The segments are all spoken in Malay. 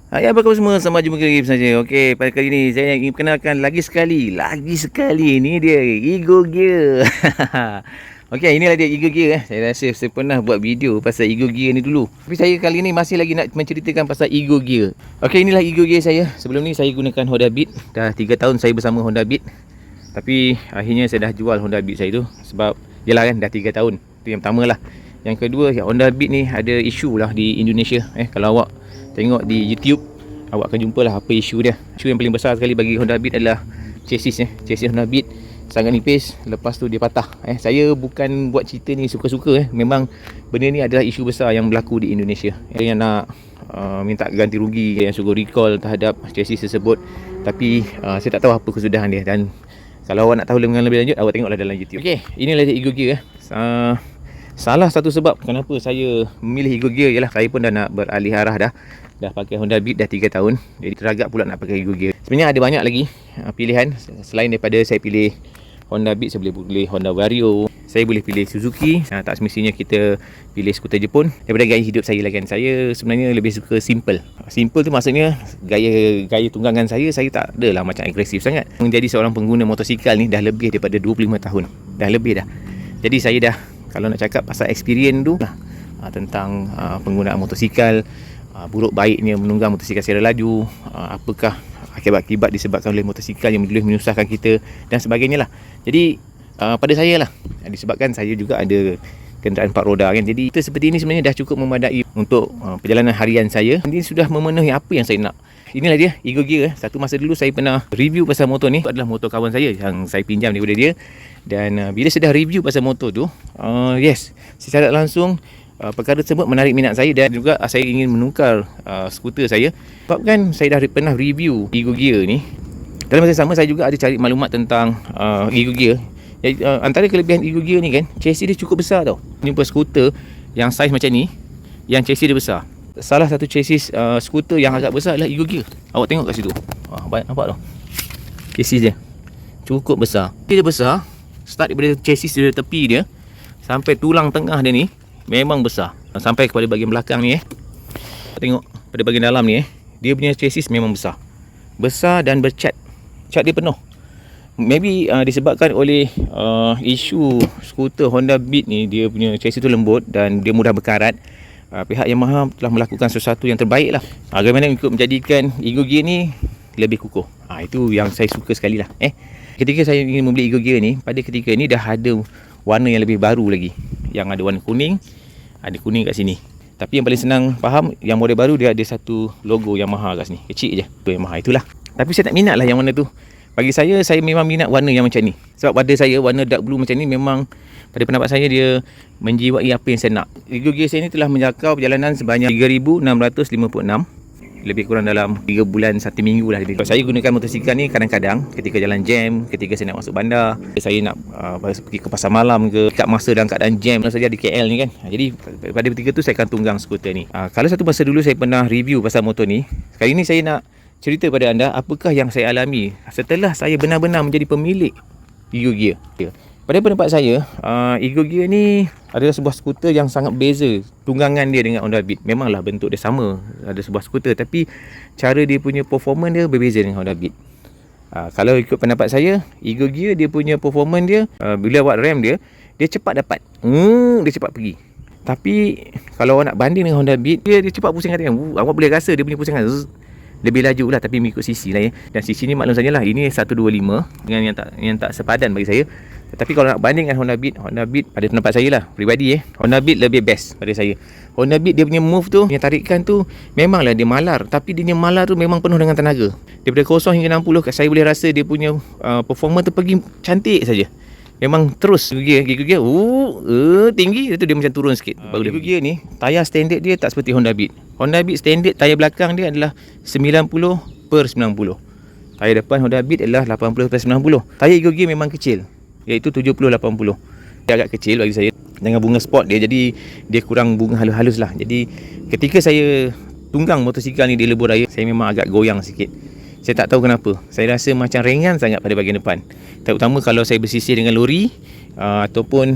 Hai, apa khabar semua? Selamat jumpa lagi bersama saya. Okey, pada kali ini saya ingin perkenalkan lagi sekali ini dia Ego Gear. Okey, inilah dia Ego Gear. Saya rasa saya pernah buat video pasal Ego Gear ni dulu. Tapi saya kali ni masih lagi nak menceritakan pasal Ego Gear. Okey, inilah Ego Gear saya. Sebelum ni saya gunakan Honda Beat. Dah 3 tahun saya bersama Honda Beat. Tapi akhirnya saya dah jual Honda Beat saya tu sebab yalah kan dah 3 tahun. Itu yang pertama lah. Yang kedua, Honda Beat ni ada isu lah di Indonesia. Kalau awak tengok di YouTube, awak akan jumpa lah apa isu dia. Isu yang paling besar sekali bagi Honda Beat adalah chassis. Chassis Honda Beat sangat nipis, lepas tu dia patah. Saya bukan buat cerita ni suka-suka. Memang benda ni adalah isu besar yang berlaku di Indonesia. Yang nak minta ganti rugi, yang suruh recall terhadap chassis tersebut. Tapi saya tak tahu apa kesudahan dia. Dan kalau awak nak tahu lebih lanjut, awak tengoklah dalam YouTube. Okey, inilah dia Ego Gear. Salah satu sebab kenapa saya memilih Ego Gear ialah saya pun dah nak beralih arah dah pakai Honda Beat dah 3 tahun. Jadi teragak pula nak pakai Ego Gear. Sebenarnya ada banyak lagi pilihan. Selain daripada saya pilih Honda Beat, saya boleh pilih Honda Vario, saya boleh pilih Suzuki. Tak semestinya kita pilih skuter Jepun. Daripada gaya hidup saya lah kan, saya sebenarnya lebih suka simple. Simple tu maksudnya gaya tunggangan saya tak adalah macam agresif sangat. Menjadi seorang pengguna motosikal ni dah lebih daripada 25 tahun. Dah lebih dah. Jadi saya dah, kalau nak cakap pasal experience tu lah, tentang penggunaan motosikal, buruk baiknya menunggang motosikal secara laju, apakah akibat-akibat disebabkan oleh motosikal yang boleh menyusahkan kita dan sebagainya lah. Jadi pada saya lah, disebabkan saya juga ada kenderaan 4 roda kan. Jadi kita seperti ini sebenarnya dah cukup memadai untuk perjalanan harian saya. Ini sudah memenuhi apa yang saya nak. Inilah dia Ego Gear. Satu masa dulu saya pernah review pasal motor ni. Itu adalah motor kawan saya yang saya pinjam daripada dia. Dan bila saya dah review pasal motor tu, yes, secara langsung perkara tersebut menarik minat saya. Dan juga saya ingin menukar skuter saya. Sebab kan saya dah pernah review Ego Gear ni. Dalam masa sama saya juga ada cari maklumat tentang Ego Gear. Antara kelebihan Ego Gear ni kan, chassis dia cukup besar tau. Jumpa skuter yang saiz macam ni, yang chassis dia besar. Salah satu chassis skuter yang agak besar adalah Ego Gear. Awak tengok kat situ. Nampak tau. Chassis dia cukup besar. Dia besar. Start daripada chassis dari tepi dia sampai tulang tengah dia ni memang besar. Sampai kepada bahagian belakang ni tengok pada bahagian dalam ni dia punya chassis memang besar. Besar dan bercat. Cat dia penuh. Maybe disebabkan oleh isu skuter Honda Beat ni, dia punya chassis tu lembut dan dia mudah berkarat. Pihak Yamaha telah melakukan sesuatu yang terbaik lah. Bagaimana untuk menjadikan Ego Gear ni lebih kukuh. Itu yang saya suka sekali lah. Ketika saya ingin membeli Ego Gear ni, pada ketika ni dah ada warna yang lebih baru lagi. Yang ada warna kuning, ada kuning kat sini. Tapi yang paling senang faham, yang model baru dia ada satu logo Yamaha kat sini. Kecil je. Tu Yamaha itulah. Tapi saya tak minat lah yang warna tu. Bagi saya memang minat warna yang macam ni. Sebab pada saya warna dark blue macam ni memang, pada pendapat saya, dia menjiwai apa yang saya nak. Ego Gear saya ni telah menjakau perjalanan sebanyak 3,656. Lebih kurang dalam 3 bulan 1 minggu lah. Saya gunakan motosikal ni kadang-kadang ketika jalan jam, ketika saya nak masuk bandar, saya nak pergi ke pasar malam ke, kat masa dalam keadaan jam saja di KL ni kan. Jadi pada ketika tu saya akan tunggang skuter ni. Kalau satu masa dulu saya pernah review pasal motor ni, kali ni saya nak cerita pada anda apakah yang saya alami setelah saya benar-benar menjadi pemilik Ego Gear. Pada pendapat saya, Ego Gear ni adalah sebuah skuter yang sangat beza tunggangan dia dengan Honda Beat. Memanglah bentuk dia sama, ada sebuah skuter, tapi cara dia punya performance dia berbeza dengan Honda Beat. Kalau ikut pendapat saya, Ego Gear dia punya performance dia, bila awak rem dia cepat dapat. Dia cepat pergi. Tapi kalau awak nak banding dengan Honda Beat, dia cepat pusing hati. Awak boleh rasa dia punya pusingan lebih laju lah, tapi mengikut sisi lah Dan sisi ni maklum sajalah, ini 125 dengan yang tak sepadan bagi saya. Tapi kalau nak banding dengan Honda Beat pada pendapat saya lah peribadi, Honda Beat lebih best pada saya. Honda Beat dia punya move tu, punya tarikan tu, memanglah dia malar, tapi dia punya malar tu memang penuh dengan tenaga. Daripada 0 hingga 60, saya boleh rasa dia punya performance tu pergi cantik saja. Memang terus Ego Gear tinggi, itu dia macam turun sikit. Ego Gear ni tayar standard dia tak seperti Honda Beat. Honda Beat standard tayar belakang dia adalah 90/90. Tayar depan Honda Beat adalah 80/90. Tayar Ego Gear memang kecil, iaitu 70/80. Dia agak kecil bagi saya. Dengan bunga sport dia, jadi dia kurang bunga halus-halus lah. Jadi ketika saya tunggang motosikal ni di lebuh raya, saya memang agak goyang sikit. Saya tak tahu kenapa. Saya rasa macam ringan sangat pada bahagian depan. Terutama kalau saya bersisir dengan lori ataupun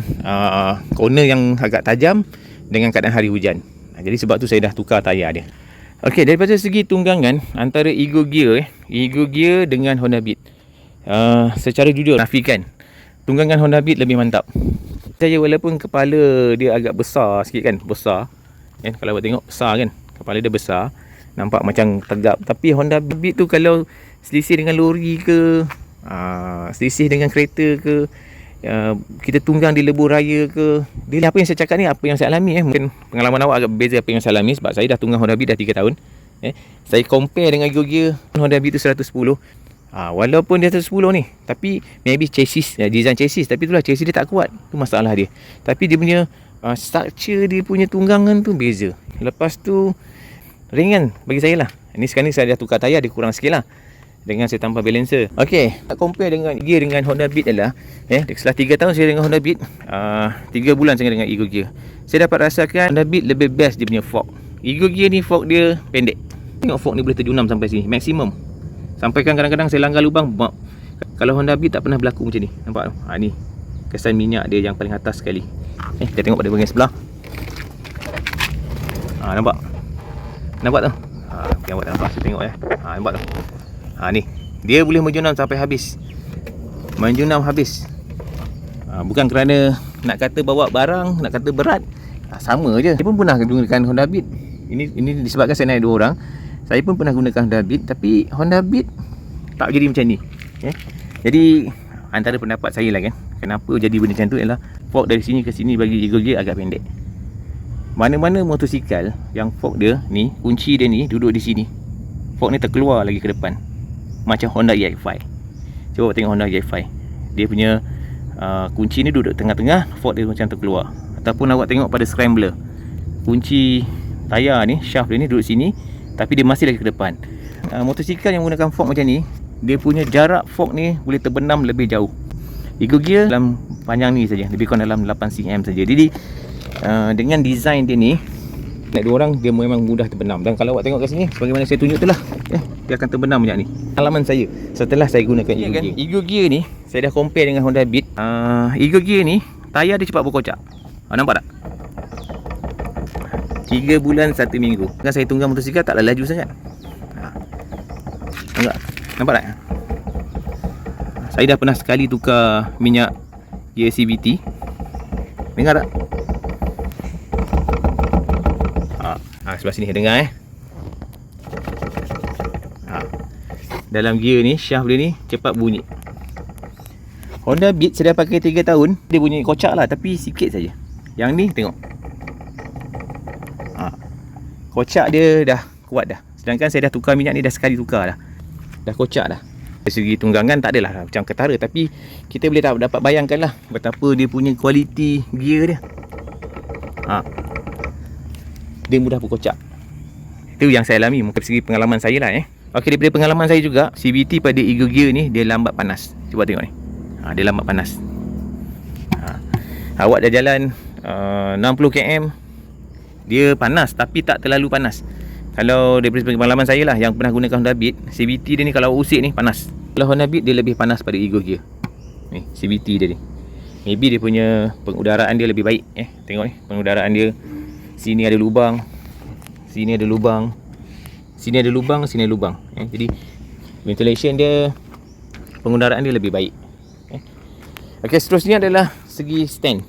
corner yang agak tajam dengan keadaan hari hujan. Jadi sebab tu saya dah tukar tayar dia. Okey, daripada segi tunggangan antara Ego Gear Ego Gear dengan Honda Beat, secara jujur nafikan tunggangan Honda Beat lebih mantap. Saya walaupun kepala dia agak besar sikit kan, besar kan, kalau awak tengok besar kan, kepala dia besar, nampak macam tegap. Tapi Honda Beat tu kalau selisih dengan lori ke, selisih dengan kereta ke, kita tunggang di lebuh raya ke, dia apa yang saya cakap ni apa yang saya alami. Mungkin pengalaman awak agak berbeza apa yang saya alami, sebab saya dah tunggang Honda Beat dah 3 tahun. Saya compare dengan Ego Gear, Honda Beat tu 110. Walaupun dia 110 ni, tapi maybe chassis, design chassis, tapi itulah chassis dia tak kuat, tu masalah dia. Tapi dia punya structure, dia punya tunggangan tu beza. Lepas tu ringan bagi saya lah. Ini sekarang ni saya dah tukar tayar, dia kurang sikit lah dengan saya tambah balancer. Okey, tak compare dengan Gear dengan Honda Beat adalah setelah 3 tahun saya dengan Honda Beat, 3 bulan saya dengan Ego Gear, saya dapat rasakan Honda Beat lebih best dia punya fork. Ego Gear ni fork dia pendek. Tengok fork ni boleh terjunam sampai sini maksimum. Sampai kan kadang-kadang saya langgar lubang. Kalau Honda Beat tak pernah berlaku macam ni. Nampak tu? Ni kesan minyak dia yang paling atas sekali. Kita tengok pada bahagian sebelah. Nampak? Nampak tu? Yang awak tak nampak, saya tengok nampak tu? Ni dia boleh menjunam sampai habis. Menjunam habis. Bukan kerana nak kata bawa barang, nak kata berat, sama je. Saya pun pernah gunakan Honda Beat. Ini disebabkan saya naik 2 orang. Saya pun pernah gunakan Honda Beat, tapi Honda Beat tak jadi macam ni. Jadi antara pendapat saya lah kan, kenapa jadi benda macam tu ialah fork dari sini ke sini bagi Ego Gear agak pendek. Mana-mana motosikal yang fork dia ni, kunci dia ni duduk di sini, fork ni terkeluar lagi ke depan. Macam Honda EX5. Cuba tengok Honda EX5, dia punya kunci ni duduk tengah-tengah, fork dia macam terkeluar. Ataupun awak tengok pada Scrambler, kunci tayar ni, shaft dia ni duduk sini, tapi dia masih lagi ke depan. Motosikal yang menggunakan fork macam ni, dia punya jarak fork ni boleh terbenam lebih jauh. Ego Gear dalam panjang ni saja, lebih kurang dalam 8 cm saja. Jadi dengan design dia ni, naik 2 orang dia memang mudah terbenam. Dan kalau awak tengok kat sini, sebagaimana saya tunjuk tu lah, dia akan terbenam macam ni. Pengalaman saya setelah saya gunakan Ego Gear. Ego Gear ni saya dah compare dengan Honda Beat. Ego Gear ni tayar dia cepat berkocak. Nampak tak? 3 bulan 1 minggu. Kan saya tunggang motosikal taklah laju sangat. Nampak tak? Saya dah pernah sekali tukar minyak gear CVT. Dengar tak? Sebelah sini dengar dalam gear ni, shaft dia ni cepat bunyi. Honda Beat saya dah pakai 3 tahun, dia bunyi kocak lah, tapi sikit saja. Yang ni tengok, kocak dia dah kuat dah. Sedangkan saya dah tukar minyak ni, dah sekali tukar dah kocak dah. Dari segi tunggangan tak adalah macam ketara, tapi kita boleh dapat bayangkan lah betapa dia punya kualiti gear dia. Dia mudah berkocak. Itu yang saya alami, mungkin segi pengalaman saya lah. Okey, daripada pengalaman saya juga, CVT pada Ego Gear ni dia lambat panas. Cuba tengok ni. Dia lambat panas. Awak dah jalan 60 km, dia panas tapi tak terlalu panas. Kalau daripada pengalaman saya lah yang pernah gunakan Honda Beat, CVT dia ni kalau usik ni panas. Kalau Honda Beat dia lebih panas pada Ego Gear. Ni CVT dia ni. Maybe dia punya pengudaraan dia lebih baik. Tengok ni, pengudaraan dia. Sini ada lubang, sini ada lubang, sini ada lubang, sini ada lubang. Jadi ventilation dia, pengudaraan dia lebih baik. Okey, seterusnya adalah segi stand.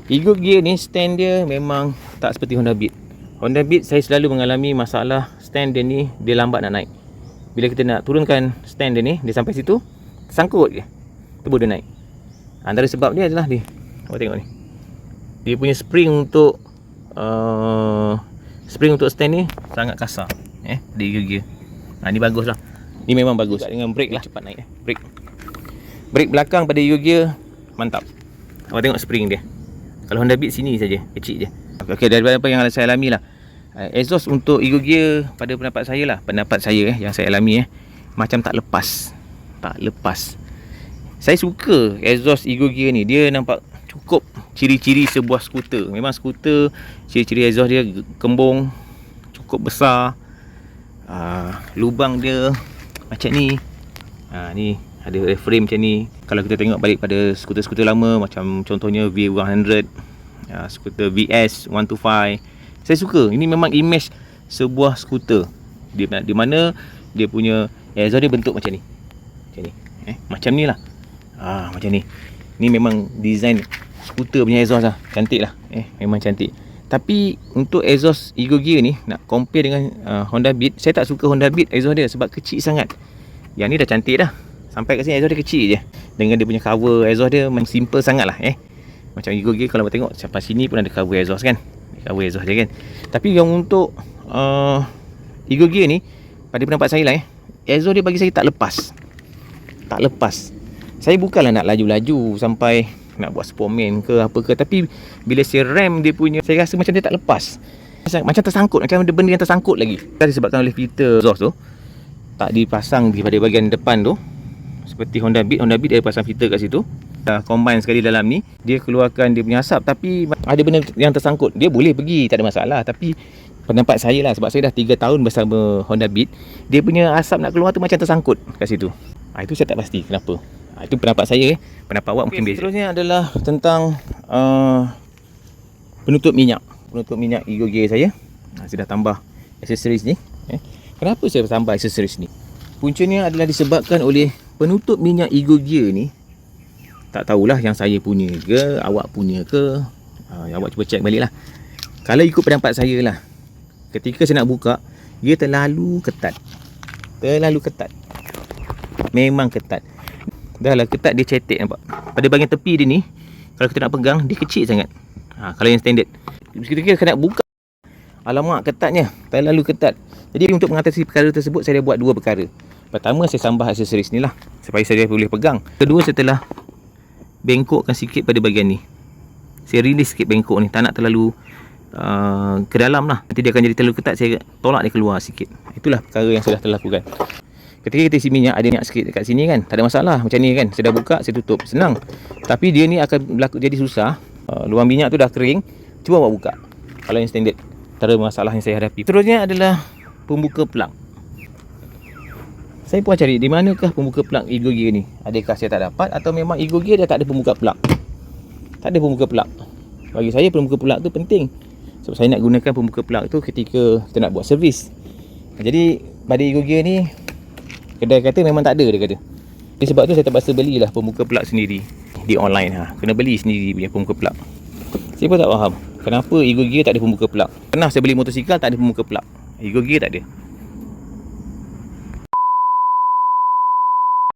Ego Gear ni stand dia memang tak seperti Honda Beat. Honda Beat saya selalu mengalami masalah stand dia ni, dia lambat nak naik. Bila kita nak turunkan stand dia ni, dia sampai situ sangkut je, tu baru dia naik. Antara sebab dia adalah ni, awak tengok ni, dia punya spring untuk stand ni sangat kasar. Di Ego Gear. Ni bagus lah. Ni memang bagus. Dengan brake lah cepat naik. Brake belakang pada Ego Gear mantap. Awak tengok spring dia. Kalau Honda Beat sini saja, kecil je. Okey, daripada apa yang saya alami lah, exhaust untuk Ego Gear pada pendapat saya lah, yang saya alami macam tak lepas. Saya suka exhaust Ego Gear ni. Dia nampak cukup ciri-ciri sebuah skuter. Memang skuter, ciri-ciri exhaust dia kembung, cukup besar. Lubang dia macam ni. Ni ada frame macam ni. Kalau kita tengok balik pada skuter-skuter lama, macam contohnya V100, skuter VS 125, saya suka. Ini memang image sebuah skuter. Di mana dia punya exhaust dia bentuk macam ni. Macam ni lah. Macam ni. Ni memang design skuter punya exhaust lah. Cantik lah. Memang cantik. Tapi untuk exhaust Ego Gear ni, nak compare dengan Honda Beat, saya tak suka Honda Beat exhaust dia sebab kecil sangat. Yang ni dah cantik dah. Sampai kat sini exhaust dia kecil je. Dengan dia punya cover exhaust dia memang simple sangat lah. Macam Ego Gear kalau tengok sampai sini pun ada cover exhaust kan. Cover exhaust dia kan. Tapi yang untuk Ego Gear ni, pada pendapat saya lah exhaust dia bagi saya tak lepas. Tak lepas. Saya bukanlah nak laju-laju sampai nak buat sportman ke apa ke, tapi bila saya rem dia punya, saya rasa macam dia tak lepas. Macam tersangkut, macam ada benda yang tersangkut lagi. Disebabkan oleh filter exhaust tu tak dipasang di pada bahagian depan tu. Seperti Honda Beat dia pasang filter kat situ. Dah combine sekali dalam ni, dia keluarkan dia punya asap, tapi ada benda yang tersangkut. Dia boleh pergi, tak ada masalah, tapi pendapat saya lah, sebab saya dah 3 tahun bersama Honda Beat, dia punya asap nak keluar tu macam tersangkut kat situ. Itu saya tak pasti kenapa. Itu pendapat saya. Pendapat awak mungkin beza. Seterusnya adalah tentang penutup minyak Ego Gear saya. Saya dah tambah aksesoris ni. Kenapa saya tambah aksesoris ni? Puncanya adalah disebabkan oleh penutup minyak Ego Gear ni. Tak tahulah yang saya punya ke, awak punya ke. Awak cuba check balik lah. Kalau ikut pendapat saya lah, ketika saya nak buka, dia terlalu ketat. Memang ketat. Dah lah ketat, dia cetek nampak. Pada bahagian tepi dia ni, kalau kita nak pegang, dia kecil sangat. Kalau yang standard, kita nak buka, alamak ketatnya, terlalu ketat. Jadi untuk mengatasi perkara tersebut, saya dah buat 2 perkara. Pertama, saya tambah aksesoris ni lah, supaya saya boleh pegang. Kedua, setelah bengkokkan sikit pada bahagian ni, saya release sikit bengkok ni, tak nak terlalu ke dalam lah. Nanti dia akan jadi terlalu ketat, saya tolak dia keluar sikit. Itulah perkara yang saya dah lakukan. Ketika kita isi minyak, ada minyak sikit dekat sini kan, tak ada masalah. Macam ni kan, saya dah buka, saya tutup, senang. Tapi dia ni akan jadi susah. Luang minyak tu dah kering, cuba awak buka. Kalau yang standard, tak ada masalah yang saya hadapi. Seterusnya adalah pembuka plug. Saya pun cari di manakah pembuka plug Ego Gear ni. Adakah saya tak dapat, atau memang Ego Gear dia tak ada pembuka plug? Tak ada pembuka plug. Bagi saya pembuka plug tu penting, sebab saya nak gunakan pembuka plug tu ketika kita nak buat servis. Jadi pada Ego Gear ni, kedai kata memang tak ada, dia kata. Jadi sebab tu saya terpaksa belilah pembuka plug sendiri di online. Kena beli sendiri punya pembuka plug. Saya pun tak faham kenapa Ego Gear tak ada pembuka plug. Pernah saya beli motosikal tak ada pembuka plug, Ego Gear tak ada.